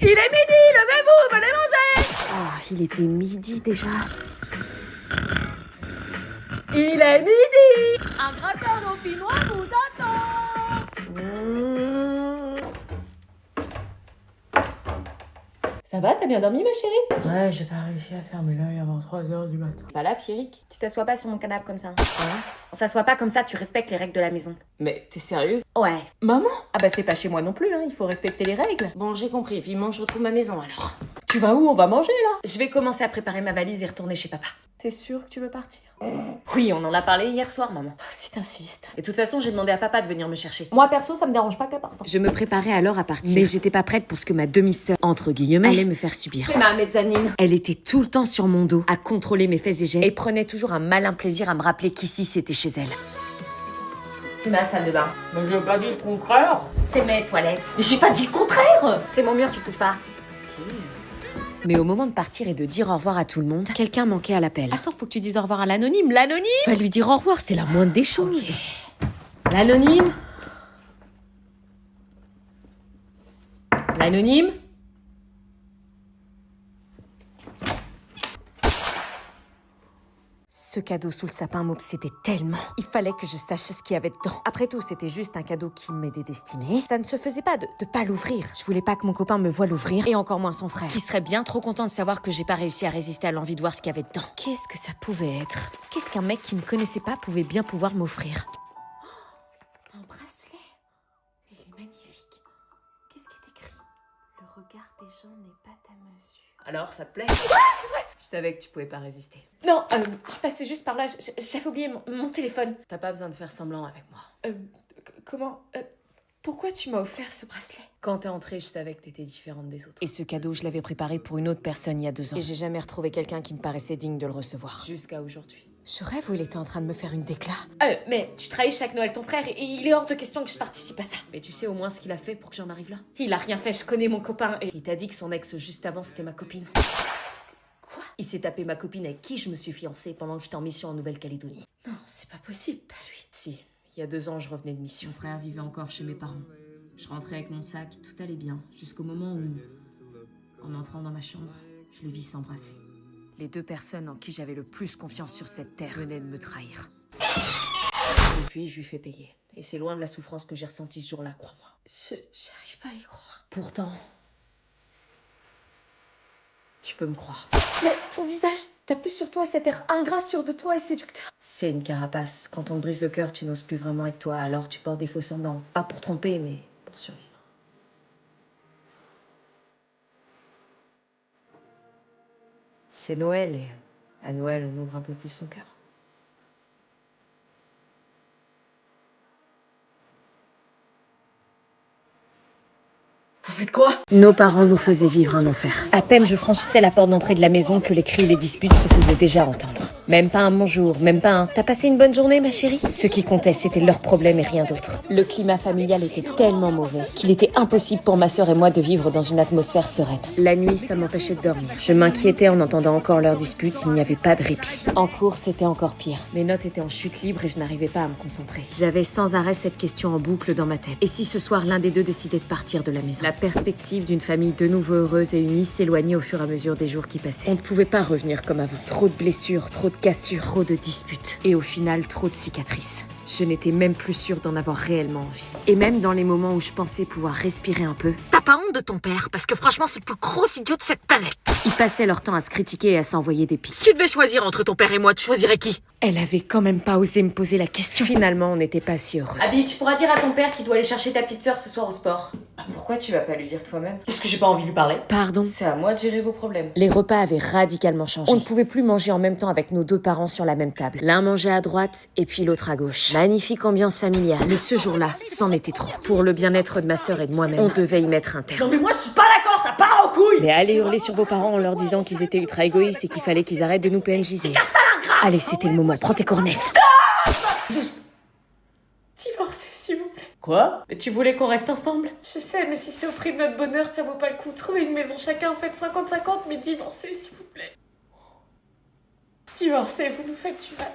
Il est midi, levez-vous, venez manger. Ah, il était midi déjà. Il est midi. Un gratin dauphinois vous attend. Ça va, t'as bien dormi, ma chérie? Ouais, j'ai pas réussi à fermer l'œil avant 3h du matin. Pas là, Pierrick. Tu t'assois pas sur mon canapé comme ça. On s'assoit pas comme ça, tu respectes les règles de la maison. Mais t'es sérieuse? Ouais. Maman? Ah bah c'est pas chez moi non plus, hein, il faut respecter les règles. Bon, j'ai compris, vivement je retrouve ma maison alors. Tu vas où? On va manger là. Je vais commencer à préparer ma valise et retourner chez papa. T'es sûre que tu veux partir? Oui, on en a parlé hier soir, maman. Si t'insistes. Et de toute façon, j'ai demandé à papa de venir me chercher. Moi perso, ça me dérange pas qu'elle parte. Je me préparais alors à partir, mais j'étais pas prête pour ce que ma demi-sœur, entre guillemets, allait me faire subir. C'est ma mezzanine. Elle était tout le temps sur mon dos, à contrôler mes faits et gestes, et prenait toujours un malin plaisir à me rappeler qu'ici c'était chez elle. C'est ma salle de bain. Mais j'ai pas dit le contraire. C'est mes toilettes. Mais j'ai pas dit le contraire. C'est mon mur, tu touches pas. Mais au moment de partir et de dire au revoir à tout le monde, quelqu'un manquait à l'appel. Attends, faut que tu dises au revoir à l'anonyme. L'anonyme? Va lui dire au revoir, c'est la moindre des choses. Okay. L'anonyme? L'anonyme? Ce cadeau sous le sapin m'obsédait tellement. Il fallait que je sache ce qu'il y avait dedans. Après tout, c'était juste un cadeau qui m'était destiné. Ça ne se faisait pas de pas l'ouvrir. Je voulais pas que mon copain me voie l'ouvrir, et encore moins son frère, qui serait bien trop content de savoir que j'ai pas réussi à résister à l'envie de voir ce qu'il y avait dedans. Qu'est-ce que ça pouvait être? Qu'est-ce qu'un mec qui me connaissait pas pouvait bien pouvoir m'offrir? Oh, un bracelet. Il est magnifique. Qu'est-ce qui est écrit? Le regard des gens n'est pas ta mesure. Alors, ça te plaît? Je savais que tu pouvais pas résister. Non, je passais juste par là, j'avais oublié mon téléphone. T'as pas besoin de faire semblant avec moi. Comment pourquoi tu m'as offert ce bracelet? Quand t'es entrée, je savais que t'étais différente des autres. Et ce cadeau, je l'avais préparé pour une autre personne il y a 2 ans. Et j'ai jamais retrouvé quelqu'un qui me paraissait digne de le recevoir. Jusqu'à aujourd'hui. Ce rêve où il était en train de me faire une déclat. Mais tu trahis chaque Noël ton frère et il est hors de question que je participe à ça. Mais tu sais au moins ce qu'il a fait pour que j'en arrive là? Il a rien fait, je connais mon copain et... Il t'a dit que son ex juste avant c'était ma copine. Quoi? Il s'est tapé ma copine avec qui je me suis fiancée pendant que j'étais en mission en Nouvelle-Calédonie. Non, c'est pas possible, pas lui. Si, il y a 2 ans je revenais de mission. Mon frère vivait encore chez mes parents. Je rentrais avec mon sac, tout allait bien, jusqu'au moment où, en entrant dans ma chambre, je les vis s'embrasser. Les 2 personnes en qui j'avais le plus confiance sur cette terre venaient de me trahir. Et puis je lui fais payer. Et c'est loin de la souffrance que j'ai ressentie ce jour-là, crois-moi. J'arrive pas à y croire. Pourtant, tu peux me croire. Mais ton visage, t'as plus sur toi cet air ingrat, sûr de toi et séducteur. C'est une carapace. Quand on te brise le cœur, tu n'oses plus vraiment être toi, alors tu portes des faux semblants. Pas pour tromper, mais pour survivre. C'est Noël et à Noël, on ouvre un peu plus son cœur. Vous faites quoi? Nos parents nous faisaient vivre un enfer. À peine je franchissais la porte d'entrée de la maison que les cris et les disputes se faisaient déjà entendre. Même pas un bonjour, même pas un « t'as passé une bonne journée, ma chérie ?» Ce qui comptait, c'était leurs problèmes et rien d'autre. Le climat familial était tellement mauvais qu'il était impossible pour ma sœur et moi de vivre dans une atmosphère sereine. La nuit, ça m'empêchait de dormir. Je m'inquiétais en entendant encore leurs disputes, il n'y avait pas de répit. En cours, c'était encore pire. Mes notes étaient en chute libre et je n'arrivais pas à me concentrer. J'avais sans arrêt cette question en boucle dans ma tête. Et si ce soir, l'un des deux décidait de partir de la maison? La perspective d'une famille de nouveau heureuse et unie s'éloignait au fur et à mesure des jours qui passaient. On ne pouvait pas revenir comme avant. Trop de blessures, trop de cassures, trop de disputes. Et au final, trop de cicatrices. Je n'étais même plus sûre d'en avoir réellement envie. Et même dans les moments où je pensais pouvoir respirer un peu... T'as pas honte de ton père? Parce que franchement, c'est le plus gros idiot de cette planète. Ils passaient leur temps à se critiquer et à s'envoyer des pics. Si tu devais choisir entre ton père et moi, tu choisirais qui? Elle avait quand même pas osé me poser la question. Finalement, on n'était pas si heureux. Abby, tu pourras dire à ton père qu'il doit aller chercher ta petite sœur ce soir au sport. Pourquoi tu vas pas lui dire toi-même? Parce que j'ai pas envie de lui parler. Pardon? C'est à moi de gérer vos problèmes. Les repas avaient radicalement changé. On ne pouvait plus manger en même temps avec nos 2 parents sur la même table. L'un mangeait à droite et puis l'autre à gauche. Magnifique ambiance familiale. Mais ce jour-là, c'en était trop. Pour le bien-être de ma sœur et de moi-même, on devait y mettre un terme. Non mais moi je suis pas d'accord, ça part en couille. Mais allez hurler sur vos parents en leur disant qu'ils étaient ultra égoïstes et qu'il fallait qu'ils arrêtent de nous PNJiser. Allez, c'était le moment. Prends tes cornesses. Divorcez, s'il vous plaît. Quoi? Mais tu voulais qu'on reste ensemble? Je sais, mais si c'est au prix de notre bonheur, ça vaut pas le coup. Trouvez une maison chacun, faites 50-50, mais divorcez, s'il vous plaît. Divorcez, vous nous faites du mal.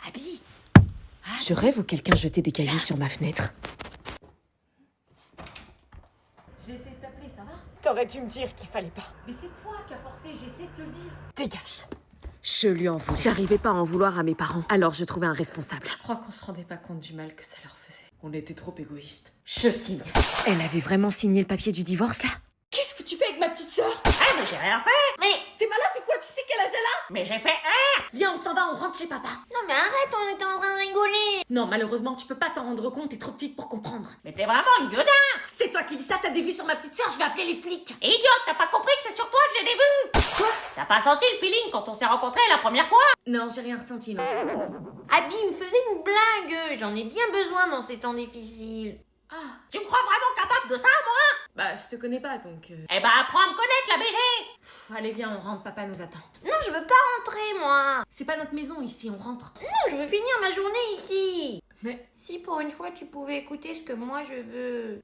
Abby. Je rêve où quelqu'un jetait des cailloux sur ma fenêtre. J'essaie de t'appeler, ça va? T'aurais dû me dire qu'il fallait pas. Mais c'est toi qui as forcé, j'essaie de te le dire. Dégage. Je lui en voulais. J'arrivais pas à en vouloir à mes parents, alors je trouvais un responsable. Je crois qu'on se rendait pas compte du mal que ça leur faisait. On était trop égoïstes. Je signe. Elle avait vraiment signé le papier du divorce, là? Qu'est-ce que tu fais avec ma petite sœur? Ah, mais j'ai rien fait. Mais t'es malade ou quoi? Tu sais quel âge elle a? Mais j'ai fait Viens, on s'en va, on rentre chez papa. Non, mais arrête, on était en train de rigoler. Non, malheureusement, tu peux pas t'en rendre compte, t'es trop petite pour comprendre. Mais t'es vraiment une gueudin. C'est toi qui dis ça, t'as des vues sur ma petite sœur, je vais appeler les flics. Idiote, t'as pas compris que c'est sur toi que j'ai des vues. Quoi? T'as pas senti le feeling quand on s'est rencontrés la première fois? Non, j'ai rien ressenti, non. Abby me faisait une blague. J'en ai bien besoin dans ces temps difficiles. Ah, Tu me crois vraiment capable de ça, moi? bah je te connais pas, donc... Eh ben, apprends à me connaître, la BG. Allez, viens, on rentre, papa nous attend. Non, je veux pas rentrer, moi. C'est pas notre maison ici, on rentre. Non, je veux finir ma journée ici. Mais... Si pour une fois tu pouvais écouter ce que moi je veux.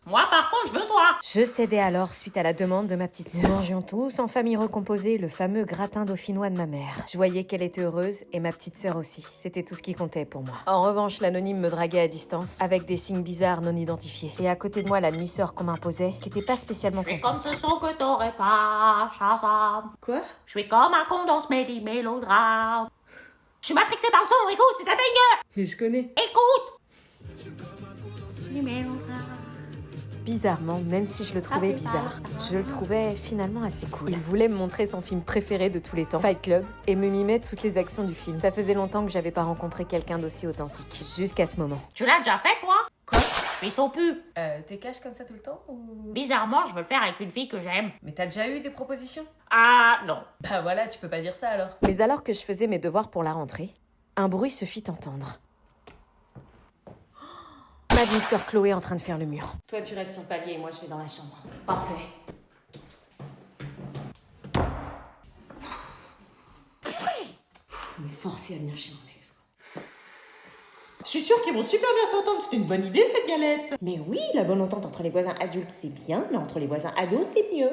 Moi par contre je veux toi. Je cédais alors suite à la demande de ma petite sœur. Nous mangions tous en famille recomposée le fameux gratin dauphinois de ma mère. Je voyais qu'elle était heureuse et ma petite sœur aussi. C'était tout ce qui comptait pour moi. En revanche, l'anonyme me draguait à distance avec des signes bizarres non identifiés. Et à côté de moi, la demi-sœur qu'on m'imposait, qui était pas spécialement Je suis comme contente. ce son que t'aurais pas, Shazam. Quoi? Je suis comme un con dans ce mélodrame. Je suis matrixée par le son, écoute, c'est un banger. Mais je connais. Écoute. Du mélodrame. Bizarrement, même si je le trouvais bizarre, je le trouvais finalement assez cool. Il voulait me montrer son film préféré de tous les temps, Fight Club, et me mimait toutes les actions du film. Ça faisait longtemps que j'avais pas rencontré quelqu'un d'aussi authentique, jusqu'à ce moment. Tu l'as déjà fait toi? Quoi? Je suis son pu. T'es cash comme ça tout le temps ou... Bizarrement, je veux le faire avec une fille que j'aime. Mais t'as déjà eu des propositions? Ah non. Bah voilà, tu peux pas dire ça alors. Mais alors que je faisais mes devoirs pour la rentrée, un bruit se fit entendre. Ma demi-sœur Chloé en train de faire le mur. Toi tu restes sur le palier et moi je vais dans la chambre. Parfait. Me forcer à venir chez mon ex, quoi. Je suis sûre qu'ils vont super bien s'entendre, c'est une bonne idée cette galette. Mais oui, la bonne entente entre les voisins adultes c'est bien, mais entre les voisins ados c'est mieux.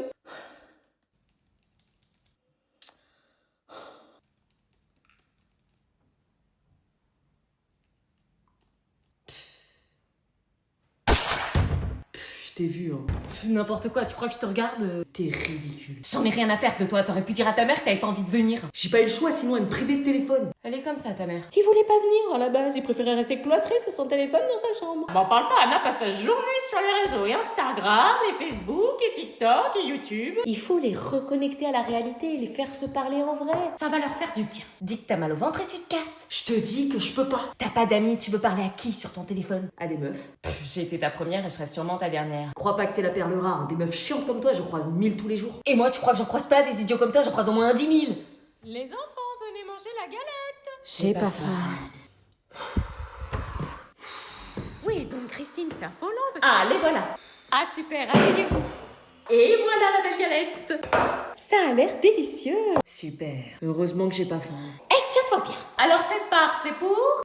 Je t'ai vu, hein. N'importe quoi, tu crois que je te regarde? T'es ridicule. J'en ai rien à faire de toi, t'aurais pu dire à ta mère que t'avais pas envie de venir. J'ai pas eu le choix, sinon elle me privait le téléphone. Elle est comme ça, ta mère. Il voulait pas venir à la base, il préférait rester cloîtré sur son téléphone dans sa chambre. M'en parle pas, Anna passe sa journée sur les réseaux, et Instagram, et Facebook, et TikTok, et YouTube. Il faut les reconnecter à la réalité et les faire se parler en vrai. Ça va leur faire du bien. Dis que t'as mal au ventre et tu te casses. Je te dis que je peux pas. T'as pas d'amis, tu veux parler à qui sur ton téléphone? À des meufs. J'ai été ta première et je serai sûrement ta dernière. Crois pas que t'es la perle rare, hein. Des meufs chiantes comme toi, je croise 1000 tous les jours. Et moi, tu crois que j'en croise pas des idiots comme toi, j'en croise au moins 10 000. Les enfants, venez manger la galette. J'ai pas faim. Oui, donc Christine, c'est un faux nom parce Ah, les voilà. Ah super, asseyez-vous. Et voilà la belle galette. Ça a l'air délicieux. Super. Heureusement que j'ai pas faim. Eh, tiens-toi bien. Alors cette part, c'est pour...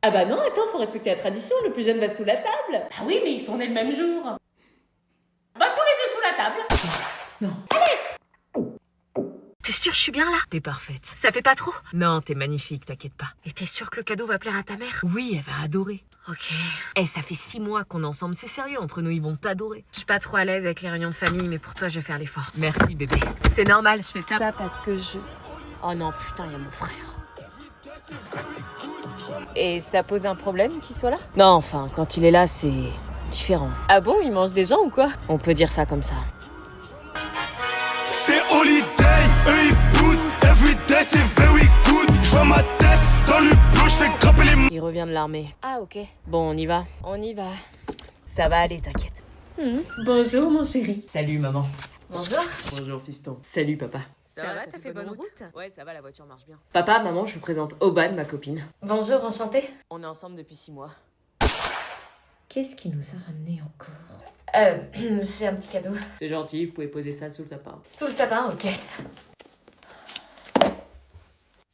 Ah bah non, attends, faut respecter la tradition, le plus jeune va sous la table. Ah oui, mais ils sont nés le même jour. Bah tous les deux sous la table. Non. T'es sûre je suis bien là? T'es parfaite. Ça fait pas trop? Non, t'es magnifique, t'inquiète pas. Et t'es sûre que le cadeau va plaire à ta mère? Oui, elle va adorer. Ok. Eh, ça fait 6 mois qu'on est ensemble, c'est sérieux, entre nous, ils vont t'adorer. Je suis pas trop à l'aise avec les réunions de famille, mais pour toi, je vais faire l'effort. Merci, bébé. C'est normal, je fais ça parce que je... Oh non, putain, il y a mon frère. Et ça pose un problème qu'il soit là? Non, enfin, quand il est là, c'est différent. Ah bon, il mange des gens ou quoi? On peut dire ça comme ça. C'est holiday, eux ils boudent, everyday c'est very good. J'vois ma tête dans le bleu, j'fais grimper les... Il revient de l'armée. Ah ok. Bon, on y va. On y va. Ça va aller, t'inquiète. Bonjour mon chéri. Salut maman. Bonjour. Bonjour fiston. Salut papa. Ça va, t'as fait bonne route? Ouais, ça va, la voiture marche bien. Papa, maman, je vous présente Oban, ma copine. Bonjour, enchantée. On est ensemble depuis 6 mois. Qu'est-ce qui nous a ramenés encore? J'ai un petit cadeau. C'est gentil, vous pouvez poser ça sous le sapin. Sous le sapin, ok.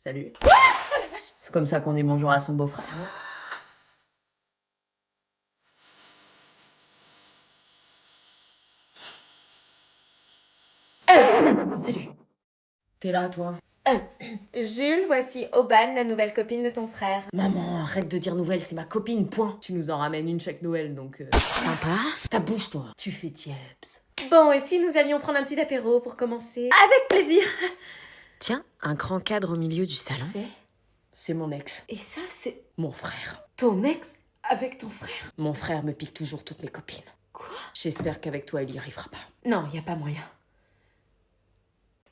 Salut. C'est comme ça qu'on dit bonjour à son beau-frère. Salut. T'es là, toi? Jules, voici Aubane, la nouvelle copine de ton frère. Maman, arrête de dire nouvelle, c'est ma copine, point. Tu nous en ramènes une chaque Noël, donc... Sympa. Ta bouche, toi. Tu fais tiebs. Bon, et si nous allions prendre un petit apéro pour commencer? Avec plaisir. Tiens, un grand cadre au milieu du salon. C'est mon ex. Et ça, c'est... Mon frère. ton ex avec ton frère? Mon frère me pique toujours toutes mes copines. Quoi? J'espère qu'avec toi, il y arrivera pas. Non, y a pas moyen.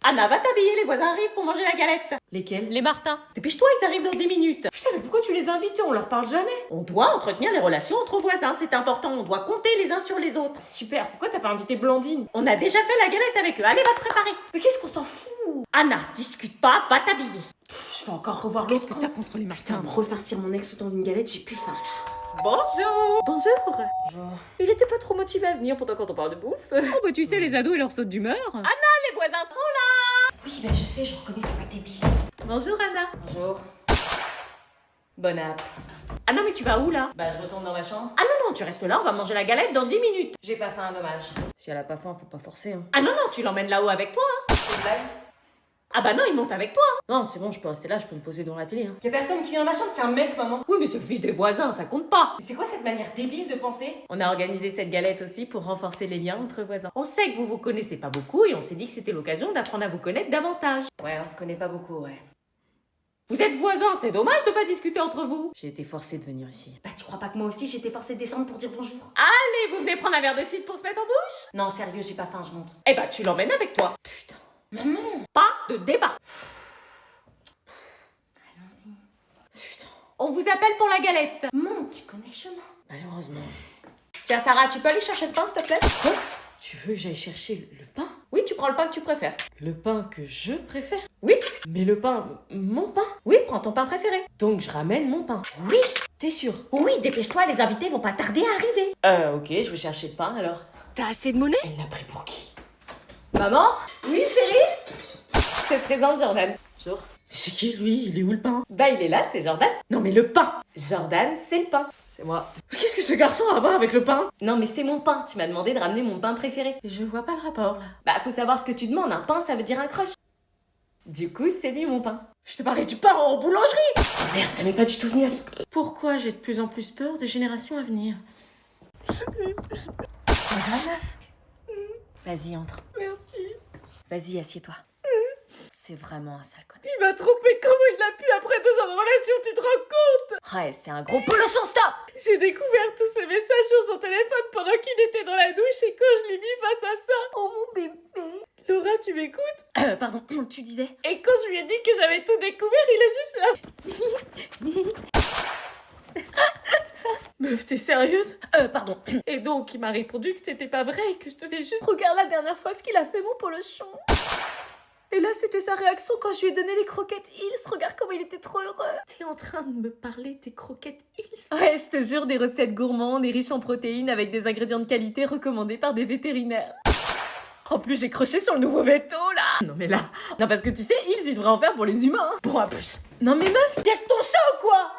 Anna, va t'habiller, les voisins arrivent pour manger la galette. Lesquels? Les Martins. Dépêche-toi, ils arrivent dans 10 minutes. Putain, mais pourquoi tu les invites? On leur parle jamais. On doit entretenir les relations entre voisins, c'est important. On doit compter les uns sur les autres. Super, pourquoi t'as pas invité Blandine? On a déjà fait la galette avec eux. Allez, va te préparer. Mais qu'est-ce qu'on s'en fout? Anna, discute pas, va t'habiller. Je vais encore revoir Qu'est-ce l'autre. que t'as contre les Putain, Martins? me refarcir mon ex autant d'une galette, j'ai plus faim. Bonjour. Bonjour. Il était pas trop motivé à venir pourtant quand on parle de bouffe. Oh bah tu sais, les ados, ils leur sautent d'humeur. Les voisins sont là. Oui, bah je sais, je reconnais sa voix débile. Bonjour Anna. Bonjour. Bon app. Ah non, mais tu vas où là? Bah je retourne dans ma chambre. Ah non, non, tu restes là, on va manger la galette dans 10 minutes. J'ai pas faim, dommage. Si elle a pas faim, faut pas forcer. Hein. Ah non, non, tu l'emmènes là-haut avec toi. Hein. C'est une blague? Ah bah non, il monte avec toi. Hein. Non, c'est bon, je peux rester là, je peux me poser devant la télé. Hein. Y a personne qui vient dans ma chambre, c'est un mec, maman. Oui, mais c'est le fils des voisins, ça compte pas. Mais c'est quoi cette manière débile de penser? On a organisé cette galette aussi pour renforcer les liens entre voisins. On sait que vous vous connaissez pas beaucoup et on s'est dit que c'était l'occasion d'apprendre à vous connaître davantage. Ouais, on se connaît pas beaucoup, ouais. Vous êtes voisins, c'est dommage de pas discuter entre vous. J'ai été forcée de venir ici. Bah tu crois pas que moi aussi j'étais forcée de descendre pour dire bonjour? Allez, vous venez prendre un verre de cidre pour se mettre en bouche? Non, sérieux, j'ai pas faim, je monte. Eh bah, tu l'emmènes avec toi. Putain. Maman! Pas de débat. Allons-y. Putain. On vous appelle pour la galette. Monte, tu connais le chemin. Malheureusement. Tiens, Sarah, tu peux aller chercher le pain, s'il te plaît? Quoi? Tu veux que j'aille chercher le pain? Oui, tu prends le pain que tu préfères. Le pain que je préfère? Oui. Mais le pain... Mon pain? Oui, prends ton pain préféré. Donc je ramène mon pain. Oui. T'es sûre? Oui, dépêche-toi, les invités vont pas tarder à arriver. Ok, je vais chercher le pain alors. T'as assez de monnaie? Elle l'a pris pour qui? Maman? Oui, chérie? Je te présente Jordan. Bonjour. C'est qui lui? Il est où le pain? Bah il est là, c'est Jordan. Non mais le pain! Jordan, c'est le pain. C'est moi. Qu'est-ce que ce garçon a à voir avec le pain? Non mais c'est mon pain, tu m'as demandé de ramener mon pain préféré. Je vois pas le rapport là. Bah faut savoir ce que tu demandes, un pain ça veut dire un crush. Du coup c'est lui mon pain. Je te parlais du pain en boulangerie. Oh merde, ça m'est pas du tout venu à l'idée. Pourquoi j'ai de plus en plus peur des générations à venir? Ça va meuf? Vas-y, entre. Merci. Vas-y, assieds-toi. C'est vraiment un sale connard. Il m'a trompé, comment il a pu après 2 ans de relation, tu te rends compte? Ouais, c'est un gros polochon, stop! J'ai découvert tous ces messages sur son téléphone pendant qu'il était dans la douche et quand je l'ai mis face à ça. Oh mon bébé. Laura, tu m'écoutes? Pardon, tu disais? Et quand je lui ai dit que j'avais tout découvert, il a juste fait... Meuf, t'es sérieuse? Pardon. Et donc, il m'a répondu que c'était pas vrai et que je devais juste regarder la dernière fois ce qu'il a fait, mon polochon. Et là, c'était sa réaction quand je lui ai donné les croquettes Hills. Regarde comment il était trop heureux. T'es en train de me parler des croquettes Hills? Ouais, je te jure, des recettes gourmandes et riches en protéines avec des ingrédients de qualité recommandés par des vétérinaires. En plus, j'ai croché sur le nouveau veto, là. Non, mais là... Non, parce que tu sais, Hills, il devrait en faire pour les humains. Hein. Bon, à plus. Non, mais meuf, y'a que ton chat ou quoi?